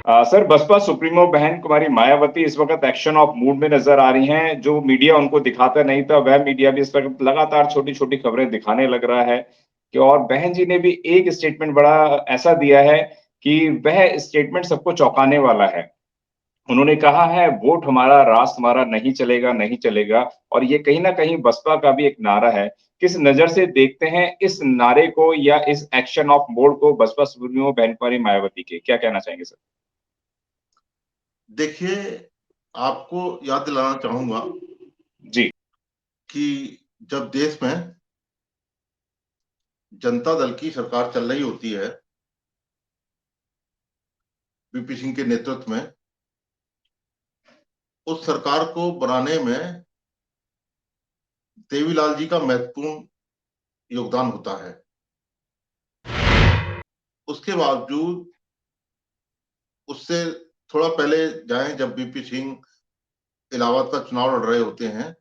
Sir, Baspa supremo बहन कुमारी मायावती इस वक्त एक्शन ऑफ मूड में नजर आ रही हैं। जो मीडिया उनको दिखाता नहीं था, वह मीडिया भी इस वक्त लगातार छोटी छोटी खबरें दिखाने लग रहा है कि, और बहन जी ने भी एक स्टेटमेंट बड़ा ऐसा दिया है कि वह स्टेटमेंट सबको चौंकाने वाला है। उन्होंने कहा है, वोट हमारा, राष्ट्र हमारा, नहीं चलेगा, नहीं चलेगा। और ये कहीं ना कहीं बसपा का भी एक नारा है। किस नजर से देखते हैं इस नारे को या इस एक्शन ऑफ मोड को बसपा सुप्रीमो बहन कुमारी मायावती के? क्या कहना चाहेंगे सर? देखिए, आपको याद दिलाना चाहूंगा जी। कि जब देश में जनता दल की सरकार चल रही होती है, वीपी सिंह के नेतृत्व में, उस सरकार को बनाने में देवीलाल जी का महत्वपूर्ण योगदान होता है। उसके बावजूद, उससे थोड़ा पहले जाएं, जब वीपी सिंह इलाहाबाद का चुनाव लड़ रहे होते हैं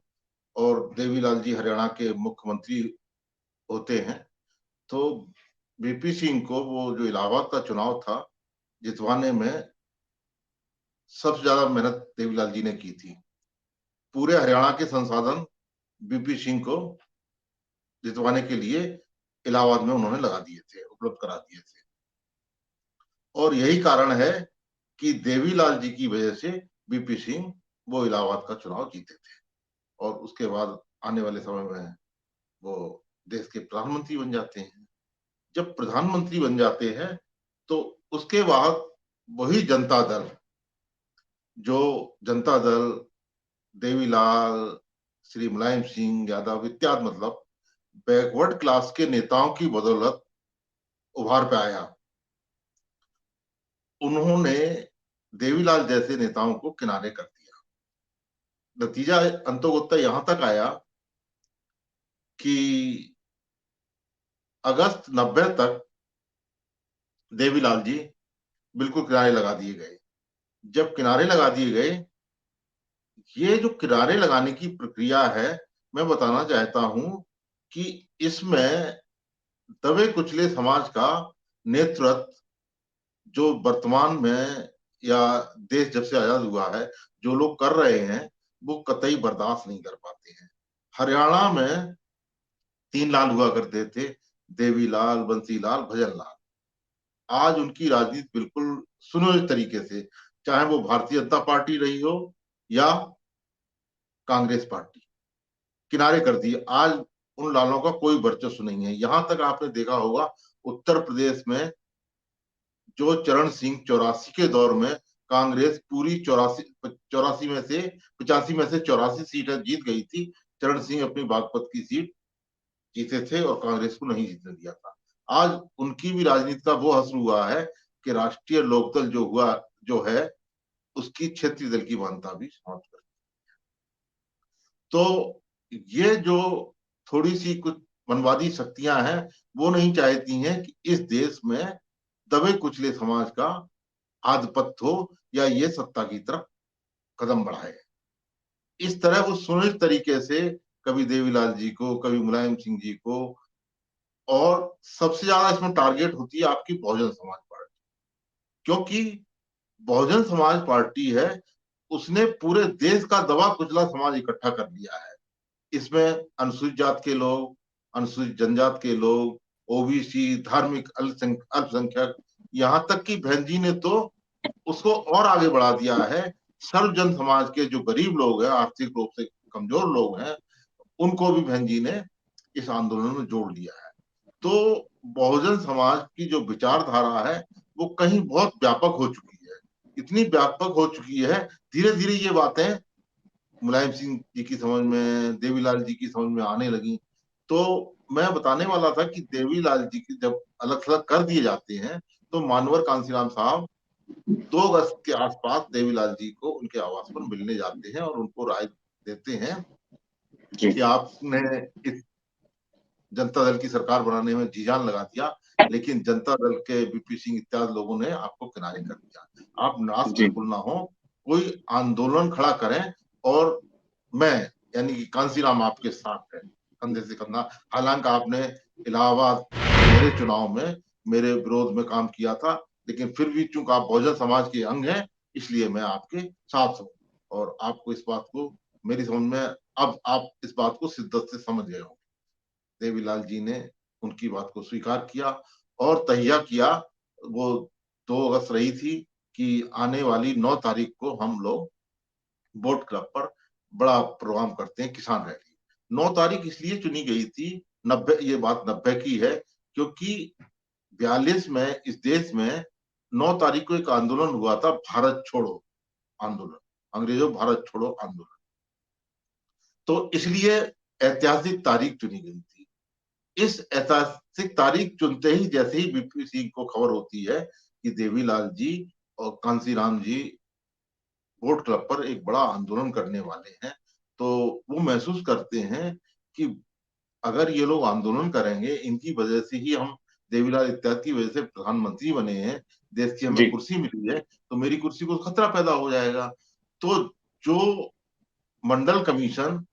और देवीलाल जी हरियाणा के मुख्यमंत्री होते हैं, तो वीपी सिंह को वो जो इलाहाबाद का चुनाव था जितवाने में सबसे ज्यादा मेहनत देवीलाल जी ने की थी। पूरे हरियाणा के संसाधन वीपी सिंह को जितवाने के लिए इलाहाबाद में उन्होंने लगा दिए थे, उपलब्ध करा दिए थे। और यही कारण है कि देवीलाल जी की वजह से वीपी सिंह वो इलाहाबाद का चुनाव जीते थे और उसके बाद आने वाले समय में वो देश के प्रधानमंत्री बन जाते हैं। जब प्रधानमंत्री बन जाते हैं तो उसके बाद वही जनता दल, जो जनता दल देवीलाल, श्री मुलायम सिंह यादव इत्यादि, मतलब बैकवर्ड क्लास के नेताओं की बदौलत उभार पे आया, उन्होंने देवीलाल जैसे नेताओं को किनारे कर दिया। नतीजा अंतोगत्वा यहां तक आया कि अगस्त 90 तक देवीलाल जी बिल्कुल किनारे लगा दिए गए। जब किनारे लगा दिए गए, ये जो किनारे लगाने की प्रक्रिया है, मैं बताना चाहता हूं कि इसमें दबे कुचले समाज का नेतृत्व, जो वर्तमान में या देश जब से आजाद हुआ है जो लोग कर रहे हैं, वो कतई बर्दाश्त नहीं कर पाते हैं। हरियाणा में 3 लाल हुआ करते थे, देवीलाल, बंसीलाल, भजनलाल। आज उनकी राजनीति बिल्कुल सुनियोजित तरीके से, चाहे वो भारतीय जनता पार्टी रही हो या कांग्रेस पार्टी, किनारे कर दिए। आज उन लालों का कोई वर्चस्व नहीं है। यहां तक आपने देखा होगा, उत्तर प्रदेश में जो चरण सिंह 84 के दौर में कांग्रेस पूरी 84 में से 85 में से 84 सीटें जीत गई थी, चरण सिंह अपनी बागपत की सीट जीते थे और कांग्रेस को नहीं जीतने दिया था। आज उनकी भी राजनीति का वो असर हुआ है कि राष्ट्रीय लोकदल जो है उसकी क्षेत्रीय दल की मान्यता भी समाप्त कर। तो ये जो थोड़ी सी कुछ मनवादी शक्तियां हैं, वो नहीं चाहती हैं कि इस देश में दबे कुचले समाज का आधिपत्य हो या ये सत्ता की तरफ कदम बढ़ाए। इस तरह वो सुनिश्चित तरीके से कभी देवीलाल जी को, कभी मुलायम सिंह जी को, और सबसे ज्यादा इसमें टारगेट होती है आपकी बहुजन समाज पार्टी, क्योंकि बहुजन समाज पार्टी है, उसने पूरे देश का दबा कुचला समाज इकट्ठा कर लिया है। इसमें अनुसूचित जात के लोग, अनुसूचित जनजात के लोग, ओबीसी, धार्मिक अल्पसंख्यक, यहां तक कि बहन जी ने तो उसको और आगे बढ़ा दिया है। सर्वजन समाज के जो गरीब लोग हैं, आर्थिक रूप से कमजोर लोग हैं, उनको भी बहन जी ने इस आंदोलन में जोड़ लिया है। तो बहुजन समाज की जो विचारधारा है वो कहीं बहुत व्यापक हो चुकी है, इतनी व्यापक हो चुकी है, धीरे धीरे ये बातें मुलायम सिंह जी की समझ में, देवीलाल जी की समझ में आने लगी। तो मैं बताने वाला था कि देवीलाल जी की जब अलग थलग कर दिए जाते हैं, तो मानवर कांसीराम साहब 2 अगस्त के आसपास देवीलाल जी को उनके आवास पर मिलने जाते हैं और उनको राय देते हैं जी। कि आपने इस जनता दल की सरकार बनाने में जी जान लगा दिया, लेकिन जनता दल के वीपी सिंह इत्यादि लोगों ने आपको किनारे कर दिया। आप नाश जी। बिल्कुल ना हो, कोई आंदोलन खड़ा करें और मैं, यानी कि कांसीराम आपके साथ है, कंधे से कंधा। हालांकि आपने इलाहाबाद मेरे चुनाव में मेरे विरोध में काम किया था, लेकिन फिर भी चूंकि आप बहुजन समाज के अंग हैं, इसलिए मैं आपके साथ हूँ। और आपको इस बात को, मेरी समझ में, अब आप इस बात को शिद्दत से समझ गए हो। देवीलाल जी ने उनकी बात को स्वीकार किया और तहिया किया। वो 2 अगस्त रही थी कि आने वाली 9 तारीख को हम लोग बोट क्लब पर बड़ा प्रोग्राम करते हैं, किसान रैली। 9 तारीख इसलिए चुनी गई थी, 90, ये बात 90 की है, क्योंकि 42 में इस देश में 9 तारीख को एक आंदोलन हुआ था, भारत छोड़ो आंदोलन, अंग्रेजों भारत छोड़ो आंदोलन। तो इसलिए ऐतिहासिक तारीख चुनी गई थी। इस ऐतिहासिक तारीख चुनते ही जैसे ही बीपी सिंह को खबर होती है कि देवीलाल जी और कांसीराम जी बोट क्लब पर एक बड़ा आंदोलन करने वाले हैं, तो वो महसूस करते हैं कि अगर ये लोग आंदोलन करेंगे, इनकी वजह से ही हम, देवीलाल इत्यादि की वजह से प्रधानमंत्री बने हैं, देश की हमें जी। कुर्सी मिली है, तो मेरी कुर्सी को खतरा पैदा हो जाएगा। तो जो मंडल कमीशन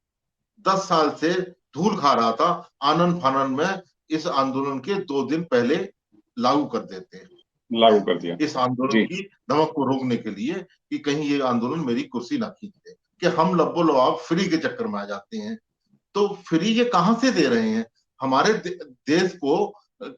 10 साल से धूल खा रहा था, आनन फानन में इस आंदोलन के 2 दिन पहले लागू कर देते हैं, लागू कर दिया। इस आंदोलन जी। की धमक को रोकने के लिए कि कहीं ये आंदोलन मेरी कुर्सी ना खींच दे, कि हम लब्बो लबाब फ्री के चक्कर में आ जाते हैं। तो फ्री ये कहां से दे रहे हैं? हमारे देश को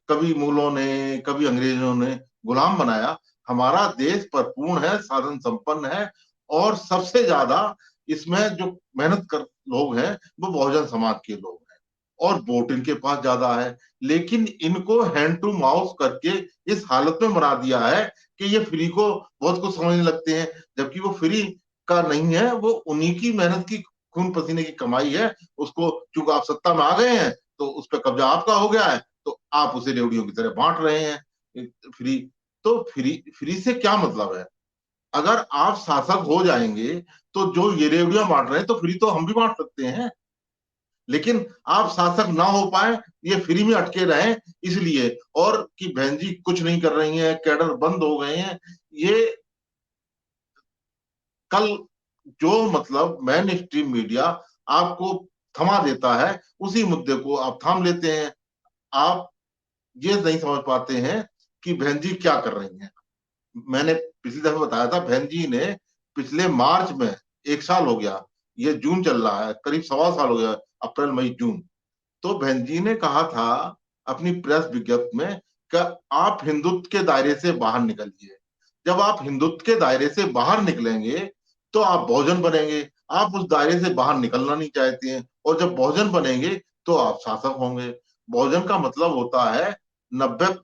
कभी मुगलों ने, कभी अंग्रेजों ने गुलाम बनाया। हमारा देश परिपूर्ण है, साधन संपन्न है, और सबसे ज्यादा इसमें जो मेहनत कर लोग हैं वो बहुजन समाज के लोग हैं, और वोट इनके पास ज्यादा है। लेकिन इनको हैंड टू माउथ करके इस हालत में बना दिया है कि ये फ्री को बहुत कुछ समझने लगते हैं, जबकि वो फ्री का नहीं है, वो उन्हीं की मेहनत की, खून पसीने की कमाई है। उसको चूंकि आप सत्ता में आ गए हैं तो उस पर कब्जा आपका हो गया है, तो आप उसे रेवड़ियों की तरह बांट रहे हैं फ्री। तो फ्री फ्री से क्या मतलब है? अगर आप शासक हो जाएंगे तो जो ये रेवड़ियां बांट रहे हैं तो फ्री तो हम भी बांट सकते हैं। लेकिन आप शासक ना हो पाए, ये फ्री में अटके रहे इसलिए, और कि बहन जी कुछ नहीं कर रही हैं, कैडर बंद हो गए हैं, ये कल जो मतलब मेन स्ट्रीम मीडिया आपको थमा देता है, उसी मुद्दे को आप थाम लेते हैं। आप ये नहीं समझ पाते हैं कि बहन जी क्या कर रही हैं। मैंने पिछली दफे बताया था, बहन जी ने पिछले मार्च में, 1 साल हो गया, ये जून चल रहा है, करीब 1.25 साल हो गया, अप्रैल मई जून, तो बहन जी ने कहा था अपनी प्रेस विज्ञप्ति में कि आप हिंदुत्व के दायरे से बाहर निकलिए। जब आप हिंदुत्व के दायरे से बाहर निकलेंगे तो आप बहुजन बनेंगे। आप उस दायरे से बाहर निकलना नहीं चाहते हैं, और जब बहुजन बनेंगे तो आप शासक होंगे। बहुजन का मतलब होता है 92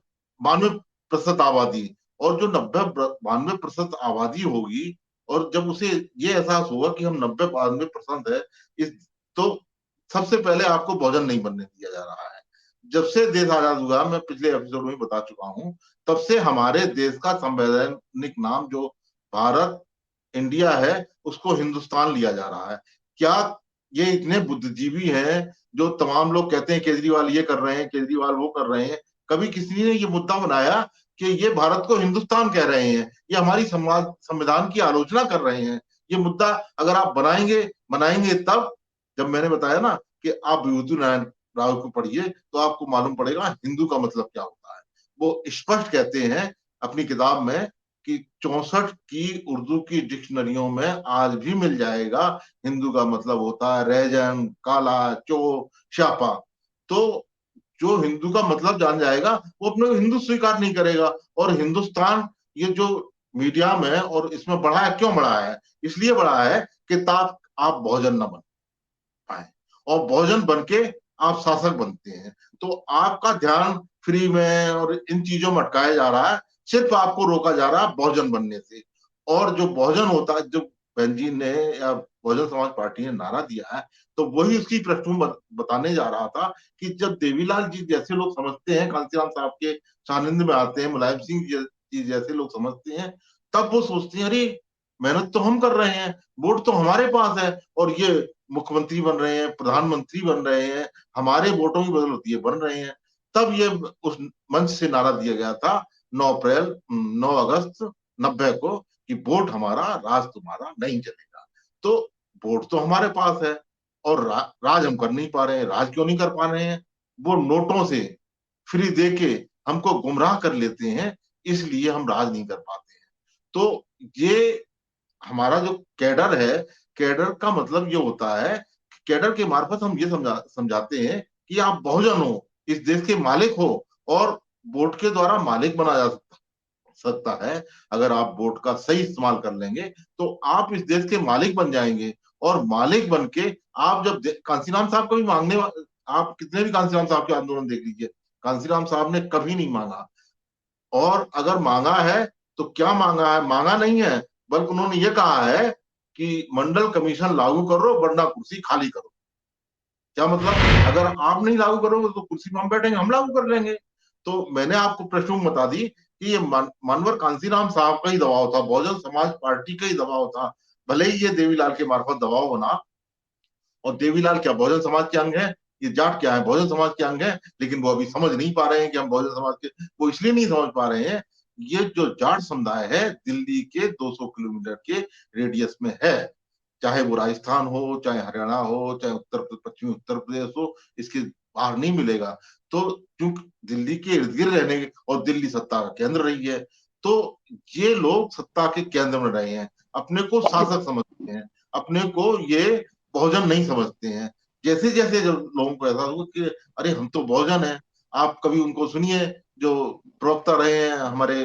92% आबादी, और जो 90 92% आबादी होगी, और जब उसे ये एहसास होगा कि हम 90 92% है, इस, तो सबसे पहले आपको बहुजन नहीं बनने दिया जा रहा है। जब से देश आजाद हुआ, मैं पिछले एपिसोड में बता चुका हूं, तब से हमारे देश का संवैधानिक नाम जो भारत, इंडिया है, उसको हिंदुस्तान लिया जा रहा है। क्या ये इतने बुद्धिजीवी हैं जो तमाम लोग कहते हैं केजरीवाल ये कर रहे हैं, केजरीवाल वो कर रहे हैं? कभी किसी ने ये मुद्दा बनाया कि ये भारत को हिंदुस्तान कह रहे हैं, ये हमारी समाज संविधान की आलोचना कर रहे हैं? ये मुद्दा अगर आप बनाएंगे बनाएंगे तब, जब मैंने बताया ना कि आप विभूति नारायण राव को पढ़िए तो आपको मालूम पड़ेगा हिंदू का मतलब क्या होता है। वो स्पष्ट कहते हैं अपनी किताब में कि 64 की उर्दू की डिक्शनरियों में आज भी मिल जाएगा, हिंदू का मतलब होता है रैजन, काला, चोर, श्यापा। तो जो हिंदू का मतलब जान जाएगा वो अपने को हिंदू स्वीकार नहीं करेगा। और हिंदुस्तान, ये जो मीडिया में और इसमें बढ़ा है, क्यों बढ़ा है? इसलिए बढ़ा है कि ताप आप बहुजन न बन पाए, और बहुजन बन के आप शासक बनते हैं, तो आपका ध्यान फ्री में और इन चीजों में अटकाया जा रहा है, सिर्फ आपको रोका जा रहा है बहुजन बनने से। और जो बहुजन होता है, जो बहन जी ने या बहुजन समाज पार्टी ने नारा दिया है, तो वही उसकी पृष्ठभूमि बताने जा रहा था कि जब देवीलाल जी जैसे लोग समझते हैं, कांसीराम साहब के सानिध्य में आते हैं, मुलायम सिंह जी जैसे लोग समझते हैं, तब वो सोचते हैं अरे मेहनत तो हम कर रहे हैं, वोट तो हमारे पास है, और ये मुख्यमंत्री बन रहे हैं, प्रधानमंत्री बन रहे हैं, हमारे वोटों की बदौलत ये बन रहे हैं। तब ये उस मंच से नारा दिया गया था 9 अगस्त 90 को कि वोट हमारा, राज तुम्हारा नहीं चलेगा। तो वोट तो हमारे पास है, और राज हम कर नहीं पा रहे हैं। राज क्यों नहीं कर पा रहे हैं? वो नोटों से फ्री दे के हमको गुमराह कर लेते हैं इसलिए हम राज नहीं कर पाते हैं। तो ये हमारा जो कैडर है, कैडर का मतलब ये होता है, कैडर के मार्फत हम ये समझाते हैं कि आप बहुजन हो, इस देश के मालिक हो, और वोट के द्वारा मालिक बना जा सकता है। अगर आप वोट का सही इस्तेमाल कर लेंगे तो आप इस देश के मालिक बन जाएंगे। और मालिक बन के आप जब कांसीराम साहब कभी आप कितने भी कांसीराम साहब के आंदोलन देख लीजिए, कांसीराम साहब ने कभी नहीं मांगा। और अगर मांगा है तो क्या मांगा है? मांगा नहीं है, बल्कि उन्होंने ये कहा है कि मंडल कमीशन लागू करो वरना कुर्सी खाली करो। क्या मतलब? अगर आप नहीं लागू करोगे तो कुर्सी पर हम बैठेंगे, हम लागू कर लेंगे। तो मैंने आपको पृष्ठभूमि बता दी कि ये मानवर कांसीराम साहब का ही दबाव था, बहुजन समाज पार्टी का ही दबाव था। भले ही ये देवीलाल के मार्फत दबाव बना, और देवीलाल क्या बहुजन समाज के अंग है? ये जाट क्या है? बहुजन समाज के अंग है। लेकिन वो अभी समझ नहीं पा रहे हैं कि हम बहुजन समाज के, वो इसलिए नहीं समझ पा रहे हैं, ये जो जाट समुदाय है दिल्ली के 200 किलोमीटर के रेडियस में है। चाहे वो राजस्थान हो, चाहे हरियाणा हो, चाहे पश्चिमी उत्तर प्रदेश हो, इसके बाहर नहीं मिलेगा। तो क्योंकि दिल्ली के इर्द गिर्द रहने के, और दिल्ली सत्ता का केंद्र रही है, तो ये लोग सत्ता के केंद्र में रहे हैं, अपने को शासक समझते हैं, अपने को ये बहुजन नहीं समझते हैं। जैसे जैसे जब लोगों को ऐसा हुआ कि अरे हम तो बहुजन हैं, आप कभी उनको सुनिए जो प्रवक्ता रहे हैं हमारे,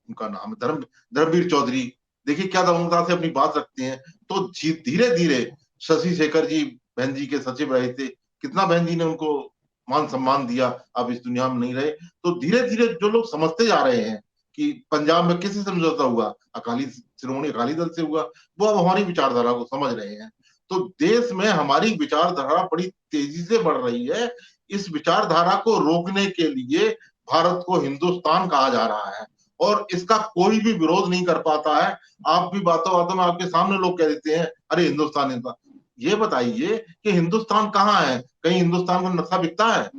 उनका नाम धर्मवीर चौधरी, देखिए क्या दमनता से अपनी बात रखते हैं। तो धीरे धीरे शशि शेखर जी बहन जी के सचिव रहे थे, कितना बहन जी ने उनको मान सम्मान दिया, अब इस दुनिया में नहीं रहे। तो धीरे धीरे जो लोग समझते जा रहे हैं कि पंजाब में किससे समझौता हुआ, अकाली श्रोमणी अकाली दल से हुआ, वो अब हमारी विचारधारा को समझ रहे हैं। तो देश में हमारी विचारधारा बड़ी तेजी से बढ़ रही है। इस विचारधारा को रोकने के लिए भारत को हिंदुस्तान कहा जा रहा है, और इसका कोई भी विरोध नहीं कर पाता है। आप भी बातों बातों में आपके सामने लोग कह देते हैं अरे हिंदुस्तान हिंदुस्तान। ये बताइए कि हिंदुस्तान कहाँ है? कहीं हिंदुस्तान का नक्शा बिकता है?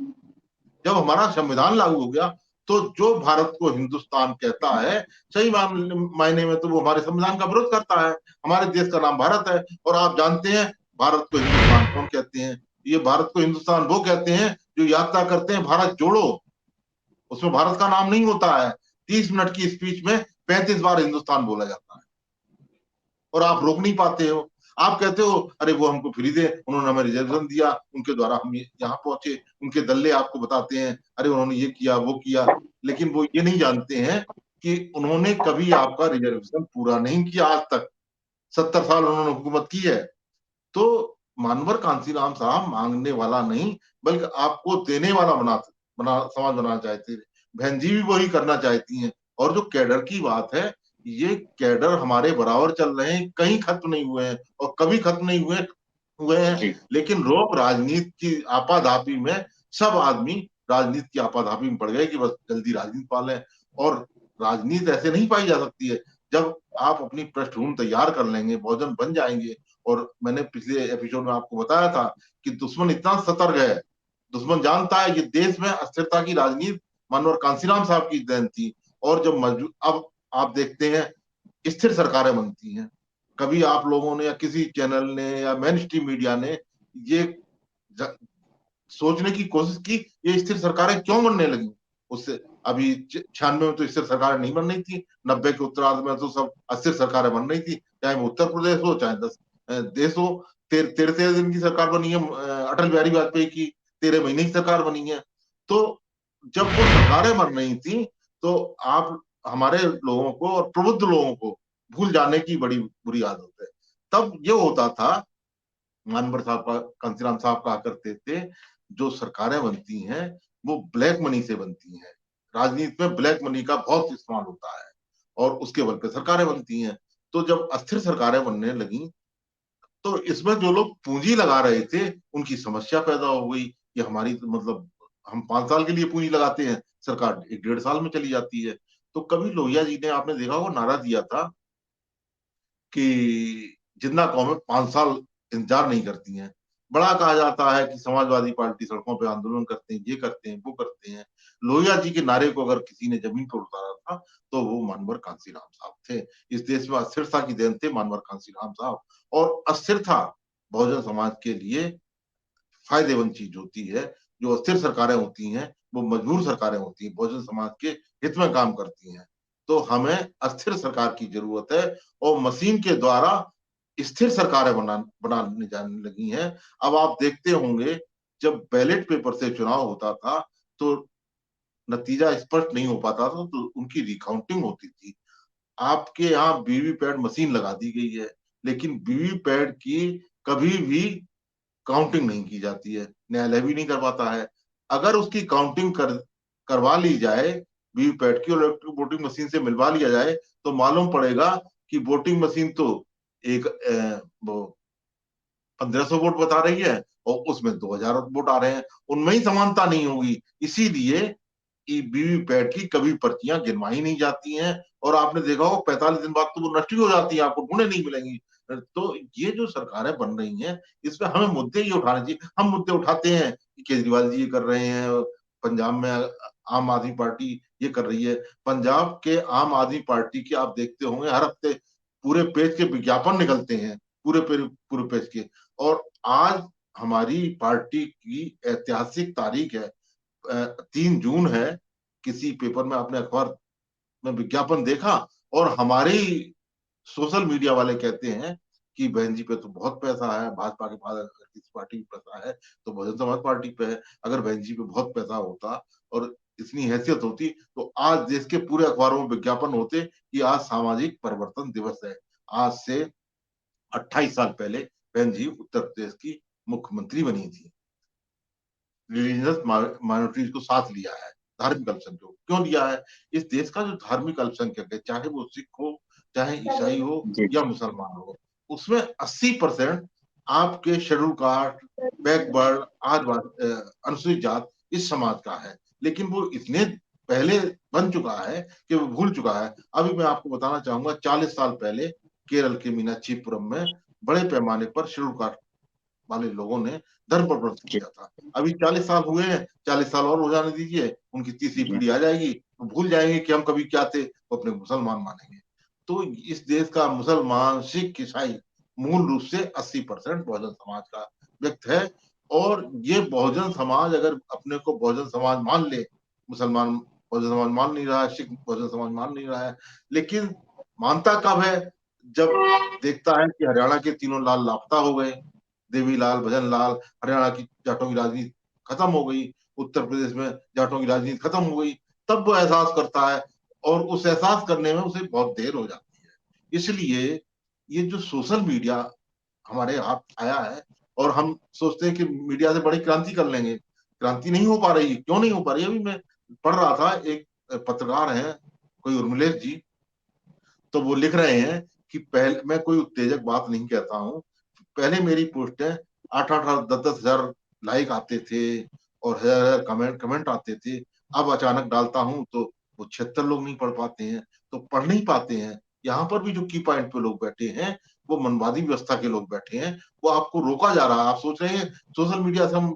जब हमारा संविधान लागू हो गया तो जो भारत को हिंदुस्तान कहता है, सही मायने में तो वो हमारे संविधान का विरोध करता है। हमारे देश का नाम भारत है, और आप जानते हैं भारत को हिंदुस्तान कौन कहते हैं? ये भारत को हिंदुस्तान वो कहते हैं जो यात्रा करते हैं भारत जोड़ो, उसमें भारत का नाम नहीं होता है। 30 मिनट की स्पीच में 35 बार हिंदुस्तान बोला जाता है, और आप रोक नहीं पाते हो। आप कहते हो अरे वो हमको फ्री दे, उन्होंने हमें रिजर्वेशन दिया, उनके द्वारा हम यहाँ पहुंचे। उनके दल्ले आपको बताते हैं अरे उन्होंने ये किया वो किया, लेकिन वो ये नहीं जानते हैं कि उन्होंने कभी आपका रिजर्वेशन पूरा नहीं किया आज तक। 70 साल उन्होंने हुकूमत की है। तो मानवर कांसीराम साहब मांगने वाला नहीं, बल्कि आपको देने वाला समाज बनाना चाहते थे। बहन जी भी वही करना चाहती हैं। और जो कैडर की बात है, ये कैडर हमारे बराबर चल रहे हैं, कहीं खत्म नहीं हुए हैं, और कभी खत्म नहीं हुए हैं। जी। लेकिन लोग राजनीति की आपाधापी में, सब आदमी राजनीति की आपाधापी में पड़ गए कि बस जल्दी राजनीति पालें। और राजनीति ऐसे नहीं पाई जा सकती है। जब आप अपनी पृष्ठभूमि तैयार कर लेंगे, बहुजन बन जाएंगे। और मैंने पिछले एपिसोड में आपको बताया था कि दुश्मन इतना सतर्क है, दुश्मन जानता है कि देश में अस्थिरता की राजनीति मनोहर कांसीराम साहब की देन थी। और जब मजबूत, अब आप देखते हैं स्थिर सरकारें बनती हैं। कभी आप लोगों ने या किसी चैनल ने या मेन स्ट्रीम मीडिया ने ये सोचने की कोशिश की ये स्थिर सरकारें क्यों बनने लगी? उससे अभी 96 में तो स्थिर सरकारें नहीं बन रही थी, 90 के उत्तरार्ध में तो सब अस्थिर सरकारें बन रही थी, चाहे वो उत्तर प्रदेश हो चाहे देश हो। 13 दिन की सरकार बनी है अटल बिहारी वाजपेयी की, 13 महीने की सरकार बनी है। तो जब वो सरकारें बन रही थी तो आप हमारे लोगों को और प्रबुद्ध लोगों को भूल जाने की बड़ी बुरी आदत है। तब ये होता था, मानवर साहब का कांसीराम साहब कहा करते थे, जो सरकारें बनती हैं वो ब्लैक मनी से बनती हैं। राजनीति में ब्लैक मनी का बहुत इस्तेमाल होता है, और उसके बल पे सरकारें बनती हैं। तो जब अस्थिर सरकारें बनने लगी तो इसमें जो लोग पूंजी लगा रहे थे उनकी समस्या पैदा हो गई कि हमारी तो मतलब हम 5 साल के लिए पूंजी लगाते हैं, सरकार 1 डेढ़ साल में चली जाती है। तो कभी लोहिया जी ने, आपने देखा होगा, नारा दिया था कि जिन्ना कौमें 5 साल इंतजार नहीं करती हैं। बड़ा कहा जाता है कि समाजवादी पार्टी सड़कों पे आंदोलन करते हैं, ये करते हैं वो करते हैं। लोहिया जी के नारे को अगर किसी ने जमीन पर उतारा था तो वो मानवर कांसीराम साहब थे। इस देश में अस्थिरता की देन थे मानवर कांसीराम साहब। और अस्थिरता बहुजन समाज के लिए फायदेमंद चीज होती है। जो अस्थिर सरकारें होती हैं वो मजबूर सरकारें होती हैं, बहुजन समाज के हित में काम करती हैं। तो हमें अस्थिर सरकार की जरूरत है और मशीन के द्वारा स्थिर सरकारें बनाने जाने लगी हैं। अब आप देखते होंगे जब बैलेट पेपर से चुनाव होता था तो नतीजा स्पष्ट नहीं हो पाता था, तो उनकी रिकाउंटिंग होती थी। आपके यहाँ वीवीपैट मशीन लगा दी गई है, लेकिन वीवीपैट की कभी भी काउंटिंग नहीं की जाती है, न्यायालय भी नहीं कर पाता है। अगर उसकी काउंटिंग करवा ली जाए, वीवीपैट की और इलेक्ट्रॉनिक वोटिंग मशीन से मिलवा लिया जाए, तो मालूम पड़ेगा कि वोटिंग मशीन तो एक वो 1500 वोट बता रही है और उसमें 2000 वोट आ रहे हैं, उनमें ही समानता नहीं होगी। इसीलिए वीवीपैट की कभी पर्चियां गिनवाई नहीं जाती हैं, और आपने देखा हो 45 दिन बाद तो वो नष्ट ही हो जाती है, आपको ढूंढे नहीं मिलेंगी। तो ये जो सरकारें बन रही हैं, इसमें हमें मुद्दे ये उठाने चाहिए। हम मुद्दे उठाते हैं कि केजरीवाल जी ये कर रहे हैं, पंजाब में आम आदमी पार्टी ये कर रही है। पंजाब के आम आदमी पार्टी के आप देखते होंगे हर हफ्ते पूरे पेज के विज्ञापन निकलते हैं, पूरे पूरे पेज के। और आज हमारी पार्टी की ऐतिहासिक तारीख है, 3 जून है। किसी पेपर में, आपने अखबार में विज्ञापन देखा, और हमारे ही सोशल मीडिया वाले कहते हैं कि बहन जी पे तो बहुत पैसा है, भाजपा के पास अगर किसी पार्टी पे पैसा है तो बहुजन समाज पार्टी पे है। अगर बहन जी पे बहुत पैसा होता और इतनी हैसियत होती तो आज देश के पूरे अखबारों में विज्ञापन होते कि आज सामाजिक परिवर्तन दिवस है। आज से 28 साल पहले बहन जी उत्तर प्रदेश की मुख्यमंत्री बनी थी। रिलीजियस माइनॉरिटीज को साथ लिया है, धार्मिक अल्पसंख्यकों क्यों लिया है? इस देश का जो धार्मिक अल्पसंख्यक है, चाहे वो सिख हो, चाहे ईसाई हो जी या मुसलमान हो, उसमें 80% आपके शेड्यूल कास्ट, बैकवर्ड, अनुसूचित जात इस समाज का है। लेकिन वो इतने पहले बन चुका है कि वो भूल चुका है। अभी मैं आपको बताना चाहूंगा, 40 साल पहले केरल के मीनाक्षीपुरम में बड़े पैमाने पर शेड्यूल कास्ट वाले लोगों ने धर्म पर प्रदर्शन जी किया था। अभी 40 साल हुए हैं, 40 साल और हो जाने दीजिए, उनकी तीसरी जी पीढ़ी आ जाएगी तो भूल जाएंगे कि हम कभी क्या थे, वो अपने मुसलमान मानेंगे। तो इस देश का मुसलमान, सिख, ईसाई मूल रूप से 80% बहुजन समाज का व्यक्त है। और ये बहुजन समाज अगर अपने को बहुजन समाज मान ले, मुसलमान बहुजन समाज मान नहीं रहा है, सिख बहुजन समाज मान नहीं रहा है, लेकिन मानता कब है? जब देखता है कि हरियाणा के तीनों लाल लापता हो गए, देवीलाल, भजनलाल, हरियाणा की जाटों की राजनीति खत्म हो गई, उत्तर प्रदेश में जाटों की राजनीति खत्म हो गई, तब वो एहसास करता है। और उस एहसास करने में उसे बहुत देर हो जाती है। इसलिए ये जो सोशल मीडिया हमारे हाथ आया है, और हम सोचते हैं कि मीडिया से बड़ी क्रांति कर लेंगे, क्रांति नहीं हो पा रही। क्यों नहीं हो पा रही? अभी मैं पढ़ रहा था, एक पत्रकार है कोई उर्मिलेश जी, तो वो लिख रहे हैं कि पहले, मैं कोई उत्तेजक बात नहीं कहता हूँ, पहले मेरी पोस्टें 8-8, 10-10 हजार लाइक आते थे और 1000 कमेंट कमेंट आते थे। अब अचानक डालता हूं तो वो 76 लोग नहीं पढ़ पाते हैं, तो पढ़ नहीं पाते हैं। यहाँ पर भी जो की पॉइंट पे लोग बैठे हैं, वो मनवादी व्यवस्था के लोग बैठे हैं, वो आपको रोका जा रहा है। आप सोच रहे हैं सोशल मीडिया से हम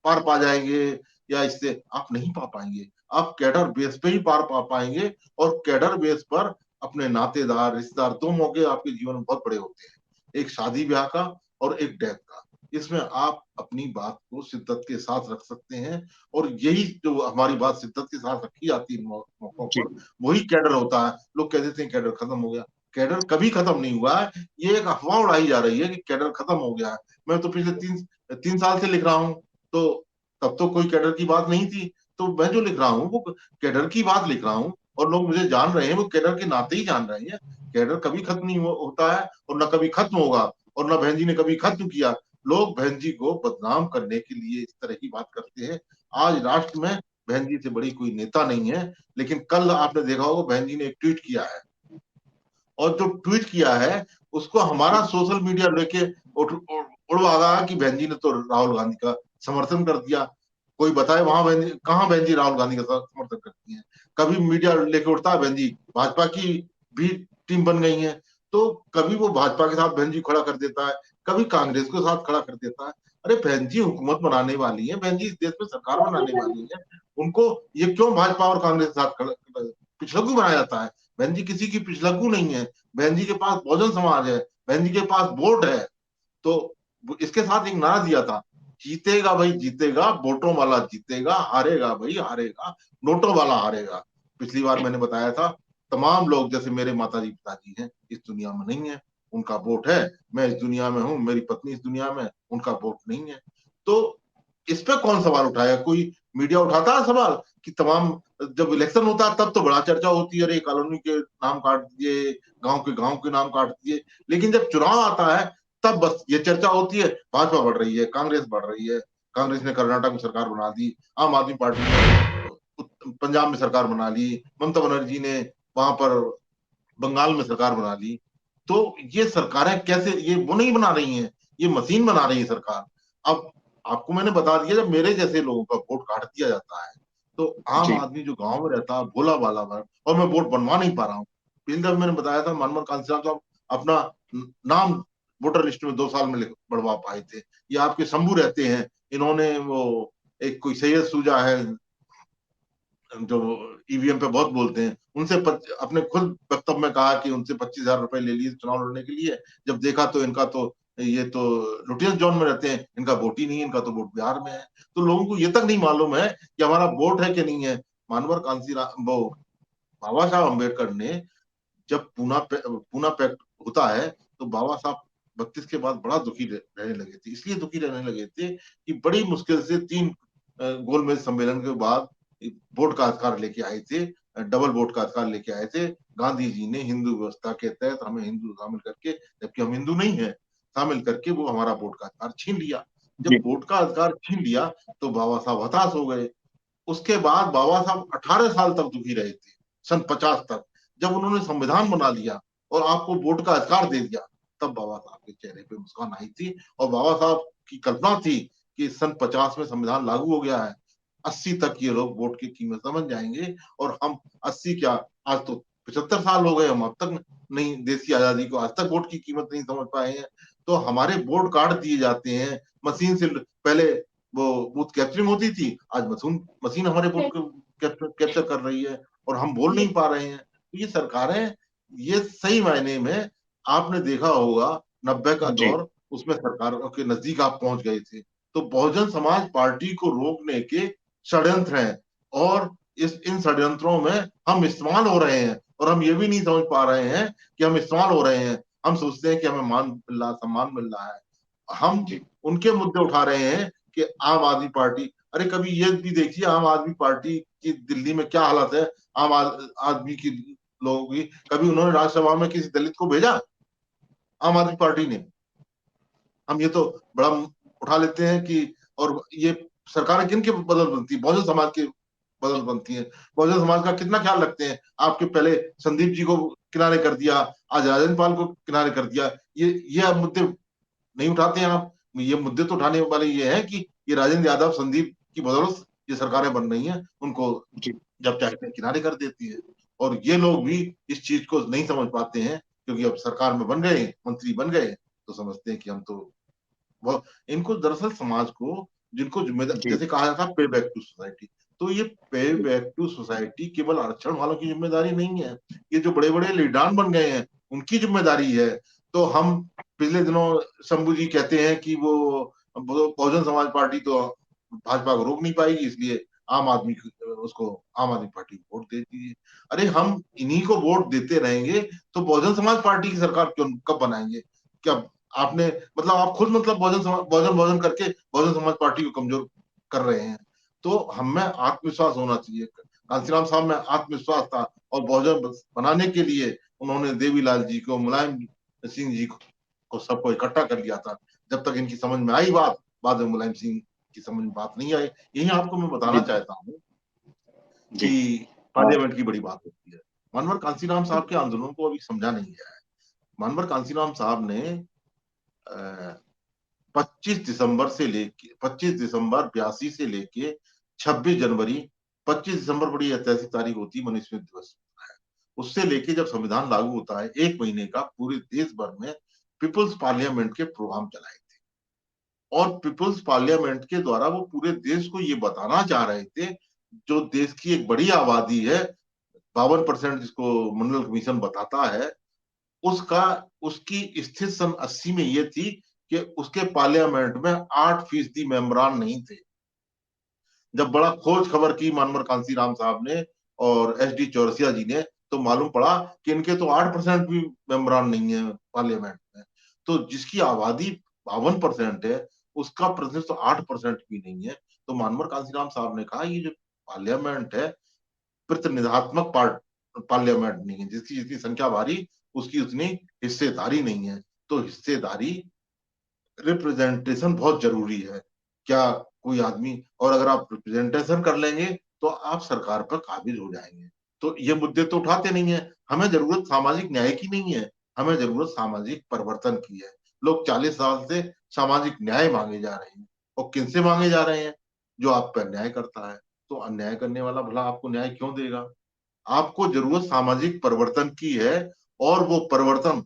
पार पा जाएंगे, या इससे आप नहीं पा पाएंगे। आप कैडर बेस पे ही पार पा पाएंगे, और कैडर बेस पर अपने नातेदार, रिश्तेदार, 2 मौके आपके जीवन में बहुत बड़े होते हैं, एक शादी ब्याह का और एक डेथ का। इसमें आप अपनी बात को शिद्दत के साथ रख सकते हैं, और यही जो हमारी बात शिद्दत के साथ रखी जाती है मौकों जी पर, वही कैडर होता है। लोग कह देते हैं कैडर खत्म हो गया, कैडर कभी खत्म नहीं हुआ है। ये एक अफवाह उड़ाई जा रही है कि कैडर खत्म हो गया है। मैं तो पिछले 3 साल से लिख रहा हूँ, तो तब तो कोई कैडर की बात नहीं थी। तो मैं जो लिख रहा हूँ वो कैडर की बात लिख रहा हूँ, और लोग मुझे जान रहे हैं, वो कैडर के नाते ही जान रहे हैं। कैडर कभी खत्म नहीं होता है, और न कभी खत्म होगा, और न बहन जी ने कभी खत्म किया। लोग बहन जी को बदनाम करने के लिए इस तरह की बात करते हैं। आज राष्ट्र में बहन जी से बड़ी कोई नेता नहीं है। लेकिन कल आपने देखा होगा, बहन जी ने एक ट्वीट किया है, और जो ट्वीट किया है उसको हमारा सोशल मीडिया लेके उड़वागा कि बहन जी ने तो राहुल गांधी का समर्थन कर दिया। कोई बताए वहां बहन जी, कहाँ बहन जी राहुल गांधी का समर्थन करती हैं? कभी मीडिया लेके उठता है बहन जी भाजपा की भी टीम बन गई है, तो कभी वो भाजपा के साथ बहन जी खड़ा कर देता है, कभी कांग्रेस के साथ खड़ा कर देता है। अरे बहन जी हुकूमत बनाने वाली है, बहन जी इस देश में सरकार बनाने वाली है, उनको ये क्यों भाजपा और कांग्रेस के साथ पिछड़कू बनाया जाता है? बहन जी किसी की पिछलग्गू नहीं है, बहन जी के पास बहुजन समाज है, बहन जी के पास वोट है। तो इसके साथ एक नारा दिया था, जीतेगा भाई जीतेगा, वोटों वाला जीतेगा, हारेगा भाई हारेगा, नोटों वाला हारेगा। पिछली बार मैंने बताया था, तमाम लोग जैसे मेरे माताजी पिताजी हैं इस दुनिया में नहीं है, उनका वोट है। मैं इस दुनिया में हूं, मेरी पत्नी इस दुनिया में, उनका वोट नहीं है। तो इस पे कौन सवाल उठाया? कोई मीडिया उठाता है सवाल कि तमाम, जब इलेक्शन होता है तब तो बड़ा चर्चा होती है, अरे कॉलोनी के नाम काट दिए, गांव के नाम काट दिए। लेकिन जब चुनाव आता है तब बस ये चर्चा होती है, भाजपा बढ़ रही है, कांग्रेस बढ़ रही है, कांग्रेस ने कर्नाटक में सरकार बना दी, आम आदमी पार्टी ने पंजाब में सरकार बना ली, ममता बनर्जी ने वहां पर बंगाल में सरकार बना ली। तो ये सरकारें कैसे, ये वो नहीं बना रही हैं, ये मशीन बना रही है सरकार। अब आपको मैंने बता दिया, जब मेरे जैसे लोगों का वोट काट दिया जाता है तो आम जी आदमी जो गांव में रहता है भोला भाला भर, और मैं वोट बनवा नहीं पा रहा हूँ। पिछली दफा मैंने बताया था, मनमोहन कांतिलाल साहब अपना नाम वोटर लिस्ट में 2 साल में बढ़वा पाए थे। ये आपके शंभू रहते हैं, इन्होंने वो एक कोई सैयद सूजा है जो ईवीएम पे बहुत बोलते हैं, उनसे अपने खुद वक्तव्य में कहा कि उनसे 25,000 रुपए ले लिए चुनाव लड़ने के लिए। जब देखा तो इनका तो, ये तो लुटियंस जोन में रहते हैं, इनका वोट ही नहीं है, इनका तो वोट बिहार में है। तो लोगों को ये तक नहीं मालूम है कि हमारा वोट है कि नहीं है। मानवर कांसी वो बाबा साहब अम्बेडकर ने जब पूना पैक्ट होता है तो बाबा साहब 32 के बाद बड़ा दुखी रहने लगे थे। इसलिए दुखी रहने लगे थे कि बड़ी मुश्किल से 3 गोलमेज सम्मेलन के बाद वोट का अधिकार लेके आए थे, डबल वोट का अधिकार लेके आए थे। गांधी जी ने हिंदू व्यवस्था के तहत हमें हिंदू शामिल करके, जबकि हम हिंदू नहीं है, शामिल करके वो हमारा वोट का अधिकार छीन लिया। जी जब वोट का अधिकार छीन लिया तो बाबा साहब हताश हो गए। उसके बाद बाबा साहब 18 साल तक दुखी रहे थे, सन 50 तक। जब उन्होंने संविधान बना लिया और आपको वोट का अधिकार दे दिया, तब बाबा साहब के चेहरे पे मुस्कान आई थी। और बाबा साहब की कल्पना थी कि सन 50 में संविधान लागू हो गया है, 80 तक ये लोग वोट की कीमत समझ जाएंगे। और हम 80 क्या, आज तो 75 साल हो गए, हम अब तक नहीं, देश की आजादी को आज तक वोट की कीमत नहीं समझ पाए हैं। तो हमारे वोट काट दिए जाते हैं मशीन से। पहले वो बूथ कैप्चरिंग होती थी, आज मशीन मशीन हमारे वोट को कैप्चर कर रही है और हम बोल नहीं पा रहे हैं। तो ये सरकारें, ये सही मायने में आपने देखा होगा 90 का जी दौर, उसमें सरकारों के नजदीक आप पहुंच गए थे। तो बहुजन समाज पार्टी को रोकने के षड्यंत्र हैं, और इन षड्यंत्रों में हम इस्तेमाल हो रहे हैं, और हम ये भी नहीं समझ पा रहे हैं कि हम इस्तेमाल हो रहे हैं। हम सोचते हैं कि हमें मान मिल रहा, सम्मान मिल रहा है। हम जी उनके मुद्दे उठा रहे हैं कि आम आदमी पार्टी, अरे कभी ये भी देखिए आम आदमी पार्टी की दिल्ली में क्या हालत है। आदमी की लोगों की, कभी उन्होंने राज्यसभा में किसी दलित को भेजा? आम आदमी पार्टी ने। हम ये तो बड़ा उठा लेते हैं कि, और ये सरकारें किन के बदल बनती है? बहुजन समाज के बदल बनती है। बहुजन समाज का कितना ख्याल रखते हैं? आपके पहले संदीप जी को किनारे कर दिया, आज राजन पाल को किनारे कर दिया। ये मुद्दे नहीं उठाते हैं आप। ये मुद्दे तो उठाने वाले ये है कि ये राजेंद्र यादव संदीप की बदौलत ये सरकारें बन रही हैं, उनको जी जब चाहते हैं किनारे कर देती है। और ये लोग भी इस चीज को नहीं समझ पाते हैं, क्योंकि अब सरकार में बन गए, मंत्री बन गए, तो समझते हैं कि हम तो वो, इनको दरअसल समाज को, जिनको जिम्मेदार, जी जैसे कहा जाता है पे बैक टू सोसाइटी, तो ये पे बैक टू सोसाइटी केवल आरक्षण वालों की जिम्मेदारी नहीं है, ये जो बड़े बड़े लीडरान बन गए हैं उनकी जिम्मेदारी है। तो हम पिछले दिनों शंभू जी कहते हैं कि वो बहुजन समाज पार्टी तो भाजपा को रोक नहीं पाएगी, इसलिए आम आदमी उसको आम आदमी पार्टी को वोट दे दीजिए। अरे हम इन्हीं को वोट देते रहेंगे तो बहुजन समाज पार्टी की सरकार क्यों, कब बनाएंगे? क्या आपने, मतलब आप खुद, मतलब बहुजन बहुजन करके बहुजन समाज पार्टी को कमजोर कर रहे हैं। तो हमें आत्मविश्वास होना चाहिए। कांसीराम साहब में आत्मविश्वास था, और बहुजन बनाने के लिए उन्होंने देवीलाल जी को, मुलायम सिंह जी को सबको इकट्ठा कर लिया था। जब तक इनकी समझ में आई बात, बाद में मुलायम सिंह की समझ में बात नहीं आई। यही आपको मैं बताना जी चाहता हूँ जी कि पार्लियामेंट की बड़ी बात होती है। मनवर कांसीराम साहब के आंदोलन को अभी समझा नहीं गया है। मनवर कांसीराम साहब ने 25 दिसंबर 82 से लेके 26 जनवरी, 25 दिसंबर बड़ी ऐतिहासिक तारीख होती है, मनुष्य स्मृति दिवस होता है। उससे लेके जब संविधान लागू होता है, 1 महीने का पूरे देश भर में पीपुल्स पार्लियामेंट के प्रोग्राम चलाए थे। और पीपुल्स पार्लियामेंट के द्वारा वो पूरे देश को ये बताना चाह रहे थे, जो देश की एक बड़ी आबादी है, 52%, जिसको मंडल कमीशन बताता है, उसका उसकी स्थिति सन 80 में ये थी कि उसके पार्लियामेंट में 8% मेंबरान नहीं थे। जब बड़ा खोज खबर की मनमोहन कांसीराम साहब ने और एस डी चौरसिया जी ने, तो मालूम पड़ा कि इनके तो 8% भी मेंबरान नहीं है पार्लियामेंट में। तो जिसकी आबादी 52% है, उसका प्रतिनिधित्व तो 8% भी नहीं है। तो मनमोहन कांसीराम साहब ने कहा ये जो पार्लियामेंट है प्रतिनिधात्मक पार्लियामेंट नहीं है, जिसकी जितनी संख्या भारी उसकी उतनी हिस्सेदारी नहीं है। तो हिस्सेदारी, रिप्रेजेंटेशन बहुत जरूरी है। क्या कोई आदमी, और अगर आप रिप्रेजेंटेशन कर लेंगे तो आप सरकार पर काबिज हो जाएंगे। तो ये मुद्दे तो उठाते नहीं है। हमें जरूरत सामाजिक न्याय की नहीं है, हमें जरूरत सामाजिक परिवर्तन की है। लोग 40 साल से सामाजिक न्याय मांगे जा रहे हैं, और किनसे मांगे जा रहे हैं? जो आप पर अन्याय करता है। तो अन्याय करने वाला भला आपको न्याय क्यों देगा? आपको जरूरत सामाजिक परिवर्तन की है, और वो परिवर्तन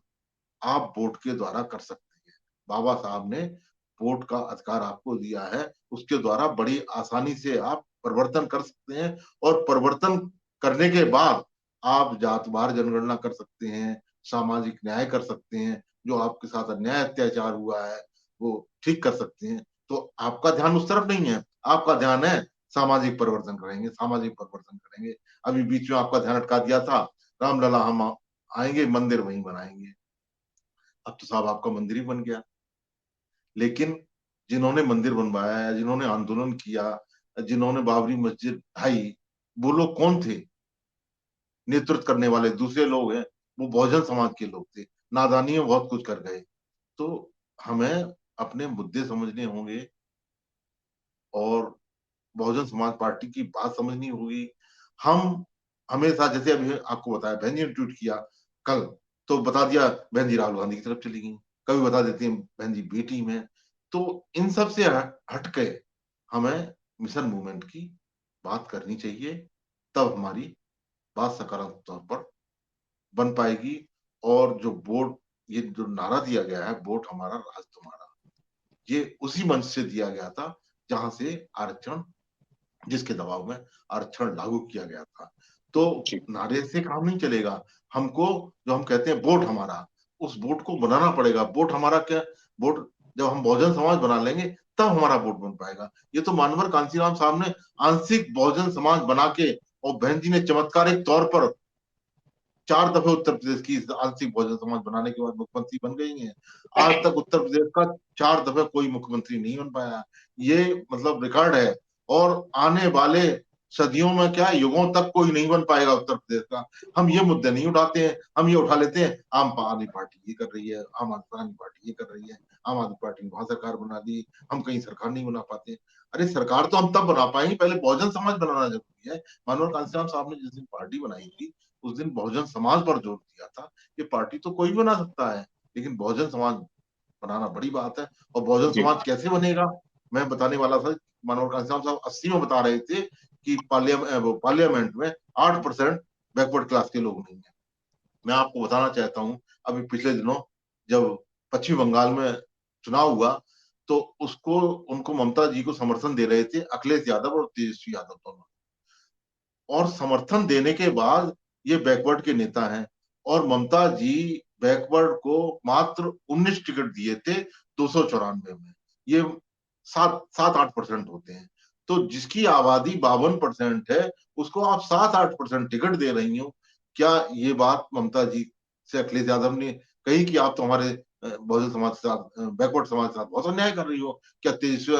आप वोट के द्वारा कर सकते हैं। बाबा साहब ने वोट का अधिकार आपको दिया है, उसके द्वारा बड़ी आसानी से आप परिवर्तन कर सकते हैं। और परिवर्तन करने के बाद आप जातवार जनगणना कर सकते हैं, सामाजिक न्याय कर सकते हैं, जो आपके साथ अन्याय अत्याचार हुआ है वो ठीक कर सकते हैं। तो आपका ध्यान उस तरफ नहीं है, आपका ध्यान है सामाजिक परिवर्तन करेंगे, सामाजिक परिवर्तन करेंगे। अभी बीच में आपका ध्यान अटका दिया था, रामलला हम आएंगे मंदिर वहीं बनाएंगे। अब तो साहब आपका मंदिर ही बन गया। लेकिन जिन्होंने मंदिर बनवाया, जिन्होंने आंदोलन किया, जिन्होंने बाबरी मस्जिद ढाई, वो लोग कौन थे? नेतृत्व करने वाले दूसरे लोग हैं, वो बहुजन समाज के लोग थे। नादानी में बहुत कुछ कर गए। तो हमें अपने मुद्दे समझने होंगे, और बहुजन समाज पार्टी की बात समझनी होगी। हम हमेशा, जैसे अभी आपको बताया बहन जी ने ट्वीट किया कल, तो बता दिया बहन जी राहुल गांधी की तरफ चली गई। कभी बता देती हैं बहन जी बी टीम है। तो इन सब से हट के हमें मिशन मूवमेंट की बात करनी चाहिए, तब हमारी बात सकारात्मक तौर पर बन पाएगी। और जो वोट, ये जो नारा दिया गया है, वोट हमारा राज तुम्हारा, ये उसी मंच से दिया गया था जहां से आरक्षण, जिसके दबाव में आरक्षण लागू किया गया था। तो जी नारे से काम नहीं चलेगा। हमको, जो हम कहते हैं वोट हमारा, उस वोट को बनाना पड़ेगा। वोट हमारा क्या? वोट जब हम बहुजन समाज बना लेंगे तब हमारा वोट बन पाएगा। ये तो मानवर कांसीराम साहब ने आंशिक बहुजन समाज बना के, और बहन जी ने चमत्कारिक तौर पर 4 दफे उत्तर प्रदेश की आंशिक बहुजन समाज बनाने के बाद मुख्यमंत्री बन गई हैं। आज तक उत्तर प्रदेश का 4 दफे कोई मुख्यमंत्री नहीं बन पाया। ये मतलब रिकॉर्ड है। और आने वाले सदियों में, क्या युगों तक कोई नहीं बन पाएगा उत्तर प्रदेश का। हम ये मुद्दे नहीं उठाते हैं, हम ये उठा लेते हैं आम आदमी पार्टी ये कर रही है, आम आदमी पार्टी ये कर रही है, आम आदमी पार्टी ने वहां सरकार बना दी, हम कहीं सरकार नहीं बना पाते। अरे सरकार तो हम तब बना पाएंगे, पहले बहुजन समाज बनाना जरूरी है। मनोहर कांसीराम साहब ने जिस दिन पार्टी बनाई थी, उस दिन बहुजन समाज पर जोर दिया था। ये पार्टी तो कोई भी बना सकता है, लेकिन बहुजन समाज बनाना बड़ी बात है। और बहुजन जी समाज कैसे बनेगा, मैं बताने वाला था। मनोहर कांसीराम साहब 80 में बता रहे थे कि पार्लियामेंट में 8% बैकवर्ड क्लास के लोग नहीं है। मैं आपको बताना चाहता हूँ, अभी पिछले दिनों जब पश्चिम बंगाल में चुनाव हुआ, तो उसको उनको ममता जी को समर्थन दे रहे थे अखिलेश यादव और तेजस्वी यादव दोनों। और समर्थन देने के बाद ये बैकवर्ड के नेता हैं, और ममता जी बैकवर्ड को मात्र 19 टिकट दिए थे 294 में। ये 7-8% होते हैं। तो जिसकी आबादी 52% है, उसको आप 7-8% टिकट दे रही हो। क्या ये बात ममता जी से अखिलेश यादव ने कही कि आप तो हमारे बहुजन समाज के साथ, बैकवर्ड समाज के साथ बहुत अन्याय कर रही हो? क्या तेजस्वी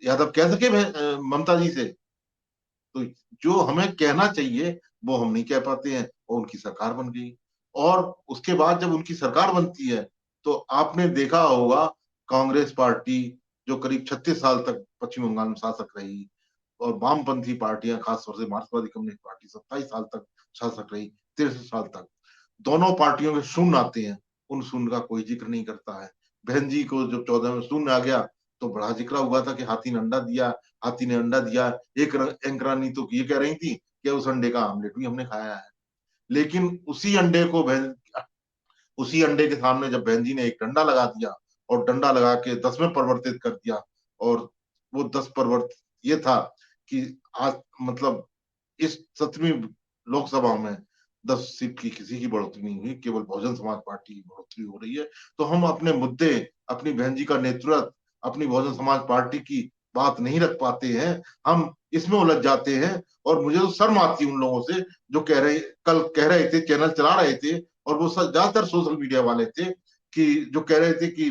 यादव कह सके ममता जी से? तो जो हमें कहना चाहिए वो हम नहीं कह पाते हैं, और उनकी सरकार बन गई। और उसके बाद जब उनकी सरकार बनती है, तो आपने देखा होगा कांग्रेस पार्टी, जो करीब 36 साल तक पश्चिम बंगाल में शासक रही, और वामपंथी पार्टियां, खासतौर से मार्क्सवादी कम्युनिस्ट पार्टी 27 साल तक शासक रही, 63 साल तक, दोनों पार्टियों के शून्य आते हैं, उन शून्य का कोई जिक्र नहीं करता है। बहन जी को जब 14 में शून्य आ गया, तो बड़ा जिक्र हुआ था कि हाथी ने अंडा दिया, हाथी ने अंडा दिया। एक एंकरानी तो ये कह रही थी कि उस अंडे का आमलेट भी हमने खाया है। लेकिन उसी अंडे के सामने जब बहन जी ने एक डंडा लगा दिया, और डंडा लगा के 10 में परिवर्तित कर दिया, और वो 10 परिवर्तित ये था कि आज मतलब इस 17वीं लोकसभा में 10 सीट की किसी की बढ़ोतरी नहीं हुई, केवल बहुजन समाज पार्टी की बढ़ोतरी हो रही है। तो हम अपने मुद्दे, अपनी बहन जी का नेतृत्व, अपनी बहुजन समाज पार्टी की बात नहीं रख पाते हैं, हम इसमें उलझ जाते हैं। और मुझे तो शर्म आती है उन लोगों से जो कल कह रहे थे, चैनल चला रहे थे, और वो ज्यादातर सोशल मीडिया वाले थे, कि जो कह रहे थे कि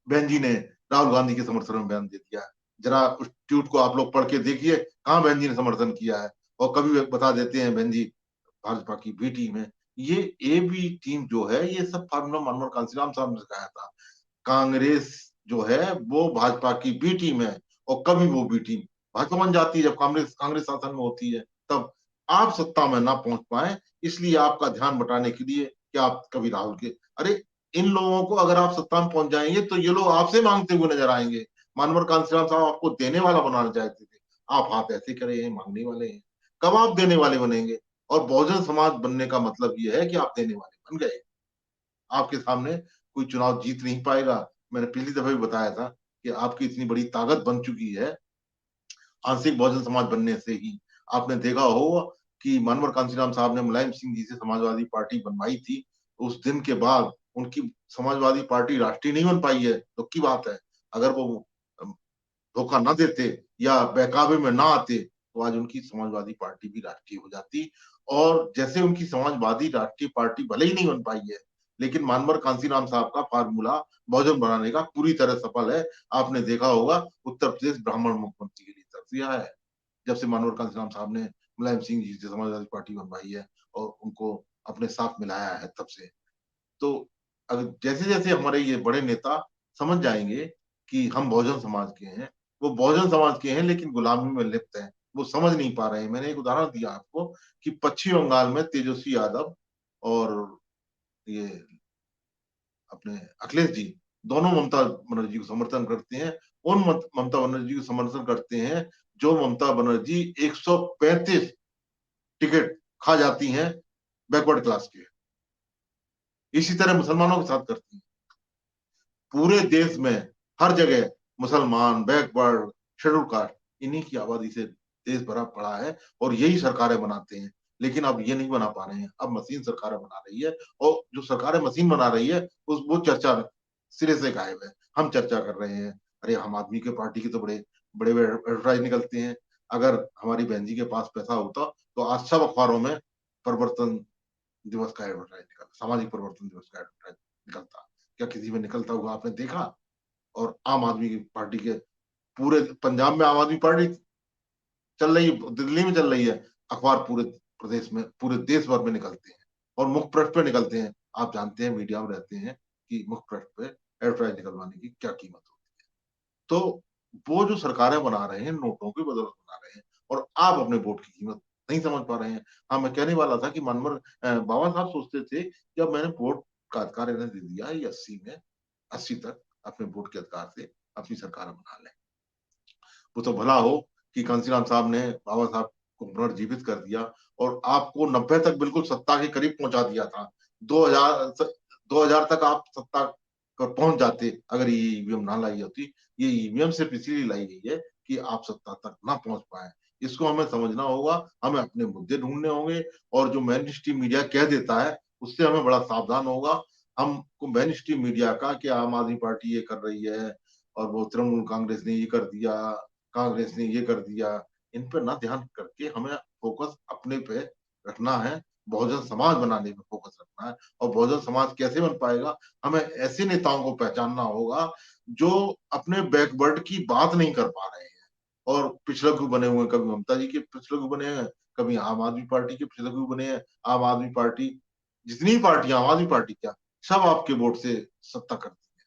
बहन जी ने राहुल गांधी के समर्थन में बयान दे दिया। जरा उस ट्वीट को आप लोग पढ़ के देखिए, कहाँ बहन जी ने समर्थन किया है। और कभी बता देते हैं बहन जी भाजपा की बी टीम है। ये ए बी टीम जो है, ये सब फार्मूला मनमोहन कांसीराम साहब ने सिखाया था। कांग्रेस जो है वो भाजपा की बी टीम है, और कभी वो बी टीम भाजपा बन जाती है जब कांग्रेस कांग्रेस शासन में होती है। तब आप सत्ता में ना पहुंच पाए, इसलिए आपका ध्यान बटाने के लिए कि आप कभी राहुल के, अरे इन लोगों को अगर आप सत्ता में पहुंच जाएंगे तो ये लोग आपसे मांगते हुए नजर आएंगे। मनमोहन कांसीराम साहब आपको देने वाला बनाना चाहते थे, आप हाथ ऐसे करे हैं, मांगने वाले हैं। कब आप देने वाले बनेंगे? और बहुजन समाज बनने का मतलब ये है कि आप देने वाले बन गए। आपके सामने कोई चुनाव जीत नहीं पाएगा। मैंने पिछली दफे भी बताया था कि आपकी इतनी बड़ी ताकत बन चुकी है आंशिक बहुजन समाज बनने से ही। आपने देखा हो कि मनोहर कांशीराम साहब ने मुलायम सिंह जी से समाजवादी पार्टी बनवाई थी, उस दिन के बाद उनकी समाजवादी पार्टी राष्ट्रीय नहीं बन पाई है। दुख की बात है। अगर वो धोखा न देते या बहकावे में ना आते तो आज उनकी समाजवादी पार्टी भी राष्ट्रीय हो जाती। और जैसे उनकी समाजवादी राष्ट्रीय पार्टी भले ही नहीं बन पाई है, लेकिन मानवर कांसीराम साहब का फार्मूला बहुजन बनाने का पूरी तरह सफल है। आपने देखा होगा उत्तर प्रदेश ब्राह्मण मुख्यमंत्री के लिए तरस दिया है, जब से मानवर कांसीराम साहब ने मुलायम सिंह जी से समाजवादी पार्टी बनवाई है और उनको अपने साथ मिलाया है तब से। तो अगर जैसे जैसे हमारे ये बड़े नेता समझ जाएंगे कि हम बहुजन समाज के हैं, वो बहुजन समाज के हैं लेकिन गुलामी में लिप्त हैं, वो समझ नहीं पा रहे हैं। मैंने एक उदाहरण दिया आपको कि पश्चिम बंगाल में तेजस्वी यादव और ये अपने अखिलेश जी दोनों ममता बनर्जी को समर्थन करते हैं। उन ममता बनर्जी को समर्थन करते हैं जो ममता बनर्जी 135 टिकट खा जाती हैं बैकवर्ड क्लास के। इसी तरह मुसलमानों के साथ करती हैं। पूरे देश में हर जगह मुसलमान, बैकवर्ड, शेड्यूल कास्ट, इन्हीं की आबादी से देश भरा पड़ा है और यही सरकारें बनाते हैं। लेकिन अब ये नहीं बना पा रहे हैं, अब मशीन सरकारें बना रही है। और जो सरकारें मशीन बना रही है उस वो चर्चा सिरे से गायब है। हम चर्चा कर रहे हैं, अरे हम आदमी के पार्टी के तो बड़े बड़े एडवर्टाइज निकलते हैं। अगर हमारी बहन जी के पास पैसा होता तो आज सब अखबारों में परिवर्तन दिवस का एडवर्टाइज निकलता, सामाजिक परिवर्तन दिवस का एडवर्टाइज निकलता। क्या किसी में निकलता हुआ आपने देखा? और आम आदमी की पार्टी के पूरे पंजाब में आम आदमी पार्टी चल रही है, दिल्ली में चल रही है, अखबार पूरे प्रदेश में, पूरे देश भर में निकलते हैं और मुख्य पृष्ठ पे निकलते हैं। आप जानते हैं, मीडिया में रहते हैं कि मुख्य पृष्ठ पे एडवर्टाइज निकलवाने की क्या कीमत होती है। तो वो जो सरकारें बना रहे हैं नोटों की बदौलत बना रहे हैं, और आप अपने वोट की कीमत नहीं समझ पा रहे हैं। हाँ, मैं कहने वाला था कि मनमोहन बाबा साहब सोचते थे कि अब मैंने वोट का अधिकार इन्हें दे दिया है, 80 तक अपने वोट के अधिकार से अपनी सरकार बना लें। वो तो भला हो कि कांसीराम साहब ने बाबा साहब को पुनर्जीवित कर दिया और आपको 90 तक बिल्कुल सत्ता के करीब पहुंचा दिया था। 2000 तक आप सत्ता पर पहुंच जाते अगर ये ईवीएम ना लाई होती। ये ईवीएम सिर्फ इसीलिए लाई गई है कि आप सत्ता तक ना पहुंच पाए। इसको हमें समझना होगा, हमें अपने मुद्दे ढूंढने होंगे। और जो मेन स्ट्रीम मीडिया कह देता है उससे हमें बड़ा सावधान होगा। हमको मेन स्ट्रीम मीडिया का कि आम आदमी पार्टी ये कर रही है और वो तृणमूल कांग्रेस ने ये कर दिया, कांग्रेस ने ये कर दिया, इन पर ना ध्यान करके हमें फोकस अपने पे रखना है, बहुजन समाज बनाने पे फोकस रखना है। और बहुजन समाज कैसे बन पाएगा? हमें ऐसे नेताओं को पहचानना होगा जो अपने बैकवर्ड की बात नहीं कर पा रहे हैं और पिछड़े बने हुए हैं। कभी ममता जी के पिछड़े बने हैं, कभी आम आदमी पार्टी के पिछड़े बने हैं। आम आदमी पार्टी, जितनी पार्टियां, आम आदमी पार्टी क्या, सब आपके वोट से सत्ता करती है।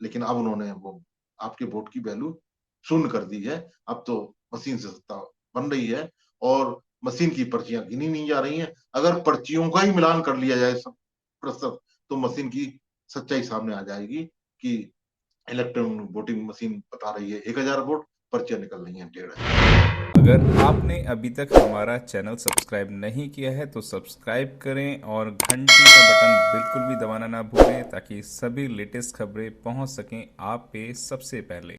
लेकिन अब उन्होंने वो आपके वोट की वैल्यू शून्य कर दी है। अब तो मशीन से सत्ता बन रही है और मशीन की पर्चियां गिनी नहीं जा रही हैं। अगर पर्चियों का ही मिलान कर लिया जाए सब प्रतिशत, तो मशीन की सच्चाई सामने आ जाएगी कि इलेक्ट्रॉनिक वोटिंग मशीन बता रही है 1000 वोट, पर्चियां निकल रही हैं 1500। अगर आपने अभी तक हमारा चैनल सब्सक्राइब नहीं किया है तो सब्सक्राइब करें और घंटी का बटन बिल्कुल भी दबाना ना भूलें ताकि सभी लेटेस्ट खबरें पहुंच सकें आप पे सबसे पहले।